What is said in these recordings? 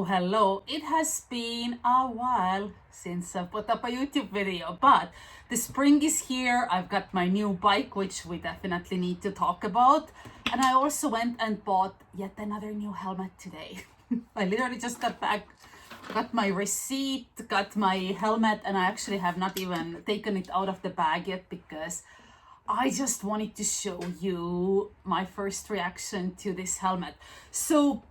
Hello. It has been a while since I put up a YouTube video, but the spring is here. I've got my new bike, which we definitely need to talk about. And I also went and bought yet another new helmet today. I literally just got back, got my receipt, got my helmet, and I actually have not even taken it out of the bag yet because I just wanted to show you my first reaction to this helmet. So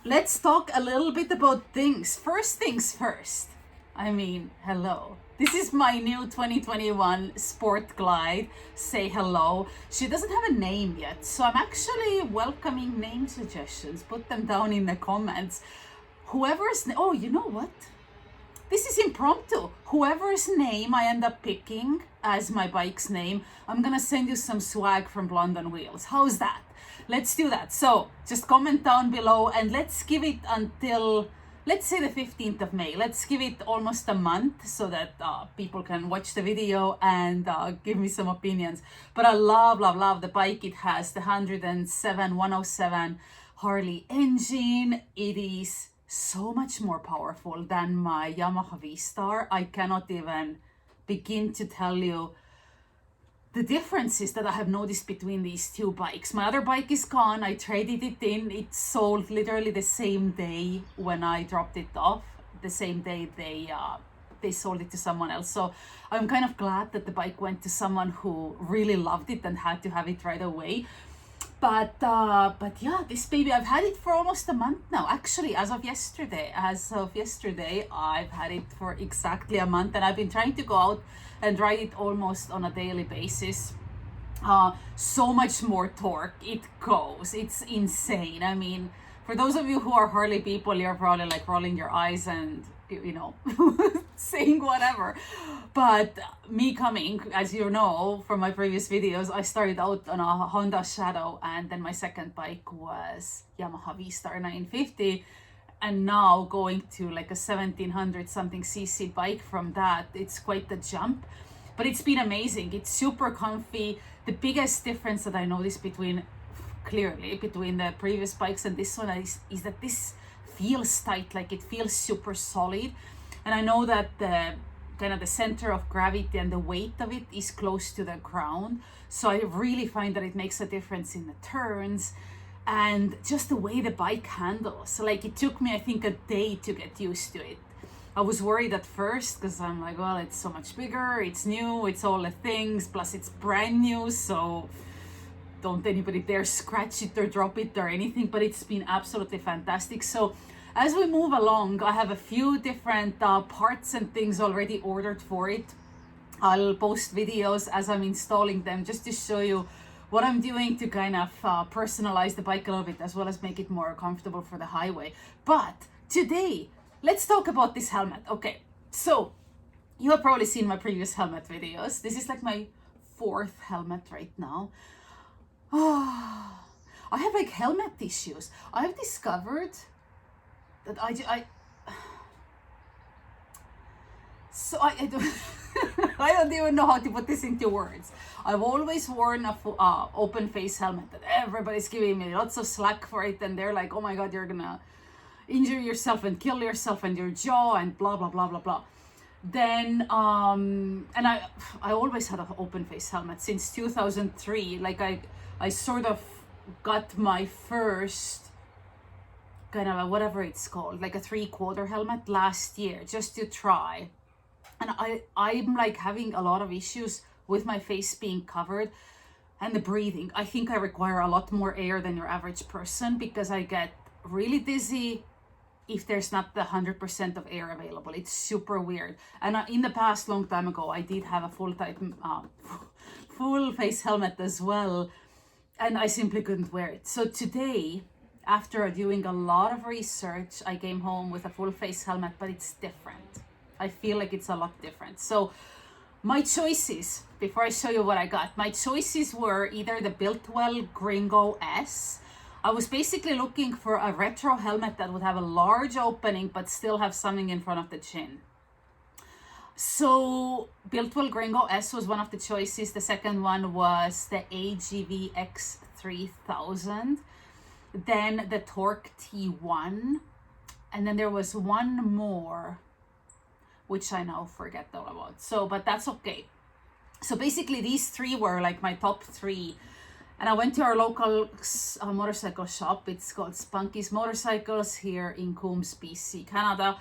let's talk a little bit about things. First things first. Hello. This is my new 2021 Sport Glide. Say hello. She doesn't have a name yet, so I'm actually welcoming name suggestions. Put them down in the comments. Oh, you know what? This is impromptu. Whoever's name I end up picking as my bike's name, I'm gonna send you some swag from Blonde on Wheels. How's that? Let's do that. So just comment down below and let's give it until, let's say the 15th of May. Let's give it almost a month so that people can watch the video and give me some opinions. But I love the bike. It has the 107 Harley engine. It is so much more powerful than my Yamaha V-Star. I cannot even begin to tell you the differences that I have noticed between these two bikes. My other bike is gone. I traded it in. It sold literally the same day when I dropped it off. The same day they sold it to someone else. So I'm kind of glad that the bike went to someone who really loved it and had to have it right away. But yeah, this baby, I've had it for almost a month now. Actually, as of yesterday, I've had it for exactly a month, and I've been trying to go out and ride it almost on a daily basis. So much more torque it goes. It's insane. I mean, for those of you who are Harley people, you're probably like rolling your eyes and, you know, saying whatever. But me coming, as you know from my previous videos, I started out on a Honda Shadow, and then my second bike was Yamaha V-Star 950, and now going to like a 1700 something cc bike from that. It's quite the jump, but it's been amazing. It's super comfy. The biggest difference that I noticed between the previous bikes and this one is that this feels tight, like it feels super solid. And I know that the center of gravity and the weight of it is close to the ground, so I really find that it makes a difference in the turns and just the way the bike handles. So like, it took me I think a day to get used to it. I was worried at first because I'm like, well, it's so much bigger, it's new, it's all the things, plus it's brand new, so don't anybody dare scratch it or drop it or anything. But it's been absolutely fantastic. So as we move along, I have a few different parts and things already ordered for it. I'll post videos as I'm installing them just to show you what I'm doing to kind of personalize the bike a little bit, as well as make it more comfortable for the highway. But today, let's talk about this helmet. Okay, so you have probably seen my previous helmet videos. This is like my 4th helmet right now. I have like helmet issues. I've discovered that I don't I don't even know how to put this into words. I've always worn a open face helmet that everybody's giving me lots of slack for it, and they're like, oh my god, you're gonna injure yourself and kill yourself and your jaw and blah blah blah blah blah. Then and I always had an open face helmet since 2003. Like I sort of got my first kind of whatever it's called, like a 3/4 helmet last year, just to try. And I'm like having a lot of issues with my face being covered and the breathing. I think I require a lot more air than your average person, because I get really dizzy if there's not the 100% of air available. It's super weird. And in the past, long time ago, I did have a full face helmet as well, and I simply couldn't wear it. So today, after doing a lot of research, I came home with a full face helmet, but it's different. I feel like it's a lot different. So my choices, before I show you what I got, my choices were either the Biltwell Gringo S. I was basically looking for a retro helmet that would have a large opening but still have something in front of the chin. So Biltwell Gringo S was one of the choices. The second one was the AGV X3000. Then the Torq T1. And then there was one more, which I now forget all about. So, but that's okay. So basically these three were like my top three. And I went to our local motorcycle shop. It's called Spunky's Motorcycles here in Coombs, BC, Canada.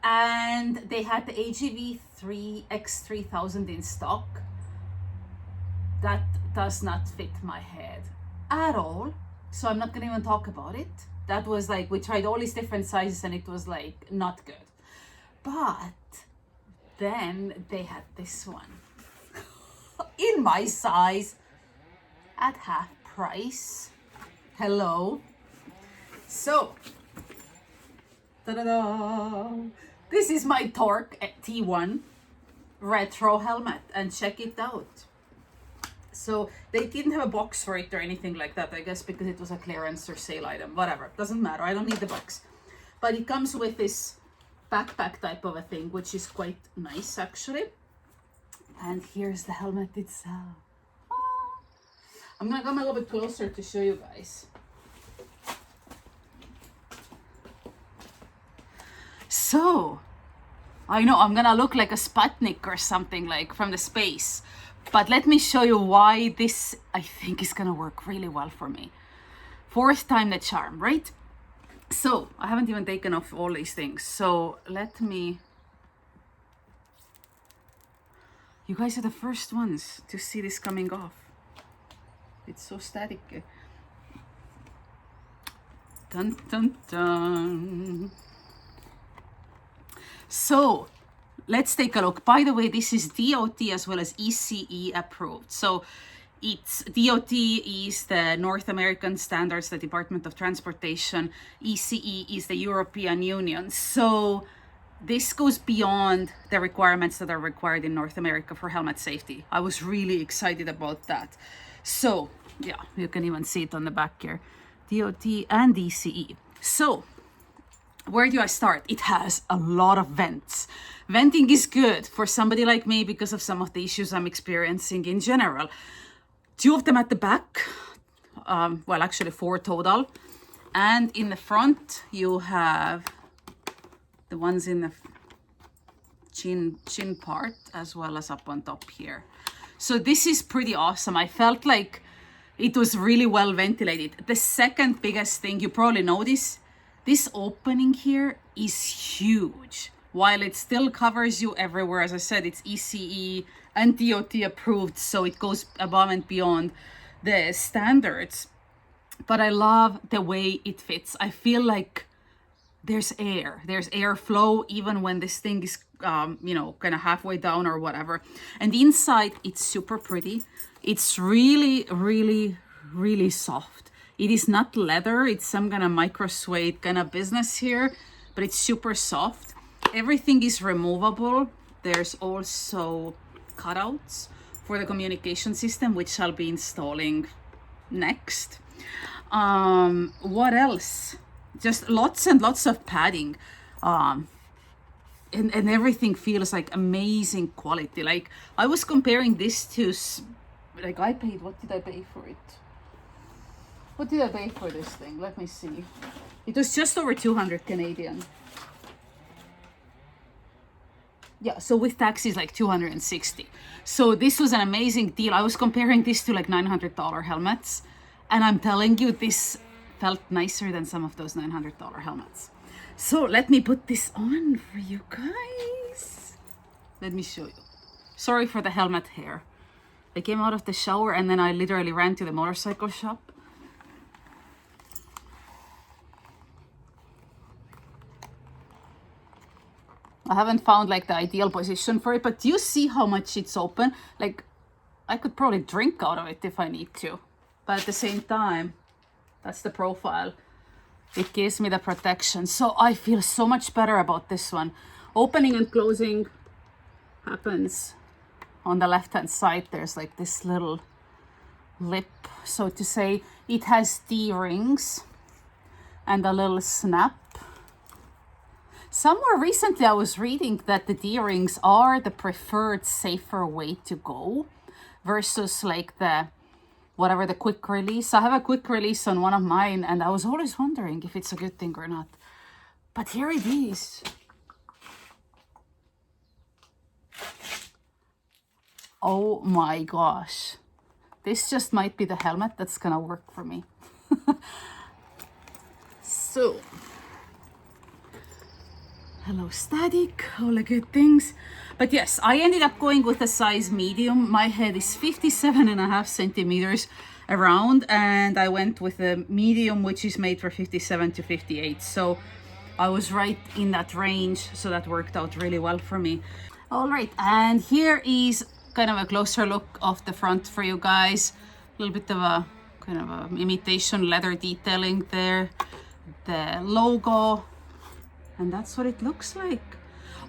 And they had the AGV X3000 in stock. That does not fit my head at all. So I'm not gonna even talk about it. That was like, we tried all these different sizes and it was like not good. But then they had this one in my size at half price. Hello. So, ta-da-da! This is my Torq T1 retro helmet, and check it out. So they didn't have a box for it or anything like that, I guess because it was a clearance or sale item, whatever, doesn't matter, I don't need the box. But it comes with this backpack type of a thing, which is quite nice actually. And here's the helmet itself. I'm gonna come a little bit closer to show you guys. So, I know I'm gonna look like a Sputnik or something like from the space, but let me show you why this I think is gonna work really well for me. Fourth time the charm, right? So, I haven't even taken off all these things. So, let me... You guys are the first ones to see this coming off. It's so static. Dun, dun, dun. So, let's take a look. By the way, this is DOT as well as ECE approved. So, it's DOT is the North American standards, the Department of Transportation. ECE is the European Union. So, this goes beyond the requirements that are required in North America for helmet safety. I was really excited about that. So, yeah, you can even see it on the back here. DOT and ECE. So, where do I start? It has a lot of vents. Venting is good for somebody like me because of some of the issues I'm experiencing in general. 2 of them at the back, well, actually 4 total. And in the front, you have the ones in the chin part as well as up on top here. So this is pretty awesome. I felt like it was really well ventilated. The second biggest thing, you probably notice, this opening here is huge. While it still covers you everywhere, as I said, it's ECE and DOT approved, so it goes above and beyond the standards. But I love the way it fits. I feel like there's airflow even when this thing is you know, kind of halfway down or whatever. And inside it's super pretty. It's really soft. It is not leather, it's some kind of micro suede kind of business here, but it's super soft. Everything is removable. There's also cutouts for the communication system, which I'll be installing next. What else? Just lots and lots of padding, and everything feels like amazing quality. Like I was comparing this to, like I paid, what did I pay for it? What did I pay for this thing? Let me see. It was just over 200 Canadian. Yeah, so with taxes like 260. So this was an amazing deal. I was comparing this to like $900 helmets, and I'm telling you, this felt nicer than some of those $900 helmets. So let me put this on for you guys. Let me show you. Sorry for the helmet hair. I came out of the shower and then I literally ran to the motorcycle shop. I haven't found like the ideal position for it, but do you see how much it's open? Like I could probably drink out of it if I need to, but at the same time, that's the profile. It gives me the protection. So I feel so much better about this one. Opening and closing happens on the left-hand side. There's like this little lip, so to say. It has D-rings and a little snap. Somewhere recently I was reading that the D-rings are the preferred safer way to go versus like the whatever, the quick release. I have a quick release on one of mine and I was always wondering if it's a good thing or not. But here it is. Oh my gosh. This just might be the helmet that's gonna work for me. So, hello static, all the good things. But yes, I ended up going with a size medium. My head is 57.5 centimeters around, and I went with a medium, which is made for 57 to 58. So I was right in that range, so that worked out really well for me. All right, and here is kind of a closer look of the front for you guys. A little bit of a kind of a imitation leather detailing there. The logo, and that's what it looks like.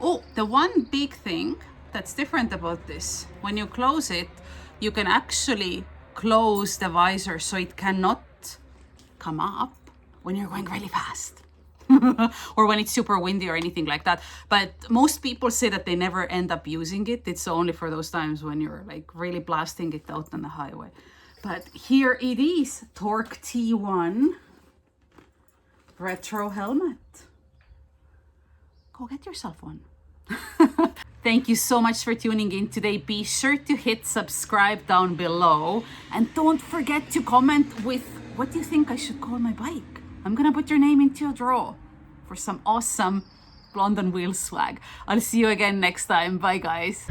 Oh, the one big thing that's different about this, when you close it, you can actually close the visor so it cannot come up when you're going really fast. Or when it's super windy or anything like that. But most people say that they never end up using it. It's only for those times when you're like really blasting it out on the highway. But here it is, Torq T1 retro helmet. Go get yourself one. Thank you so much for tuning in today. Be sure to hit subscribe down below, and don't forget to comment with what you think I should call my bike. I'm gonna put your name into a draw for some awesome Blonde on Wheels swag. I'll see you again next time. Bye guys.